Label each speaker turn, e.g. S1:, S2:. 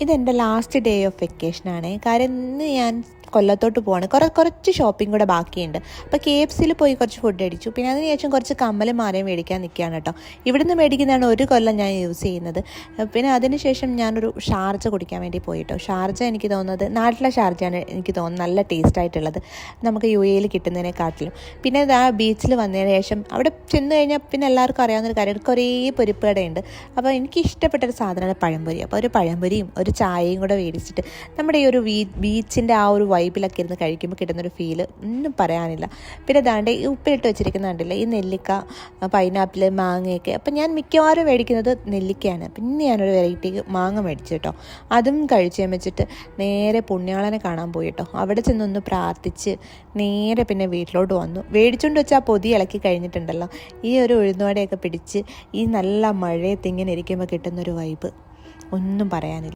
S1: ഇതെൻ്റെ last day of വെക്കേഷനാണ്. കാര്യം ഇന്ന് ഞാൻ കൊല്ലത്തോട്ട് പോവാണ്. കുറച്ച് ഷോപ്പിംഗ് കൂടെ ബാക്കിയുണ്ട്. അപ്പോൾ KFCയിൽ പോയി കുറച്ച് ഫുഡ് അടിച്ചു. പിന്നെ അതിനുശേഷം കുറച്ച് കമ്മലും മാലയും മേടിക്കാൻ നിൽക്കുകയാണ് കേട്ടോ. ഇവിടുന്ന് മേടിക്കുന്നതാണ് ഒരു കൊല്ലം ഞാൻ യൂസ് ചെയ്യുന്നത്. പിന്നെ അതിനുശേഷം ഞാനൊരു ഷാർജ കുടിക്കാൻ വേണ്ടി പോയി കേട്ടോ. ഷാർജ എനിക്ക് തോന്നുന്നത് നാട്ടിലെ ഷാർജയാണ് എനിക്ക് തോന്നുന്നത് നല്ല ടേസ്റ്റ് ആയിട്ടുള്ളത്, നമുക്ക് UAEയിൽ കിട്ടുന്നതിനെക്കാട്ടിലും. പിന്നെ ആ ബീച്ചിൽ വന്നതിന് ശേഷം അവിടെ ചെന്ന് കഴിഞ്ഞാൽ പിന്നെ എല്ലാവർക്കും അറിയാവുന്നൊരു കാര്യം, കുറേ പൊരിപ്പ് കടയുണ്ട്. അപ്പോൾ എനിക്ക് ഇഷ്ടപ്പെട്ടൊരു സാധനമാണ് പഴംപൊരി. അപ്പോൾ ഒരു പഴംപൊരിയും ഒരു ചായയും കൂടെ മേടിച്ചിട്ട് നമ്മുടെ ഈ ഒരു ബീച്ചിൻ്റെ ആ ഒരു വൈബിലൊക്കെ ഇരുന്ന് കഴിക്കുമ്പോൾ കിട്ടുന്നൊരു ഫീല് ഒന്നും പറയാനില്ല. പിന്നെ ദാണ്ട് ഈ ഉപ്പിലിട്ട് വെച്ചിരിക്കുന്ന കണ്ടില്ല, ഈ നെല്ലിക്ക, പൈനാപ്പിൾ, മാങ്ങയൊക്കെ. അപ്പം ഞാൻ മിക്കവാറും മേടിക്കുന്നത് നെല്ലിക്കയാണ്. പിന്നെ ഞാനൊരു വെറൈറ്റി മാങ്ങ മേടിച്ചു കേട്ടോ. അതും കഴിച്ച് വെച്ചിട്ട് നേരെ പുണ്യാളനെ കാണാൻ പോയി കേട്ടോ. അവിടെ ചെന്നൊന്ന് പ്രാർത്ഥിച്ച് നേരെ പിന്നെ വീട്ടിലോട്ട് വന്നു. മേടിച്ചുകൊണ്ട് വെച്ചാൽ പൊതി ഇളക്കി കഴിഞ്ഞിട്ടുണ്ടല്ലോ. ഈ ഒരു ഉഴുന്നുവടയൊക്കെ പിടിച്ച് ഈ നല്ല മഴയത്ത് ഇങ്ങനെ ഇരിക്കുമ്പോൾ കിട്ടുന്നൊരു വൈബ് ഒന്നും പറയാനില്ല.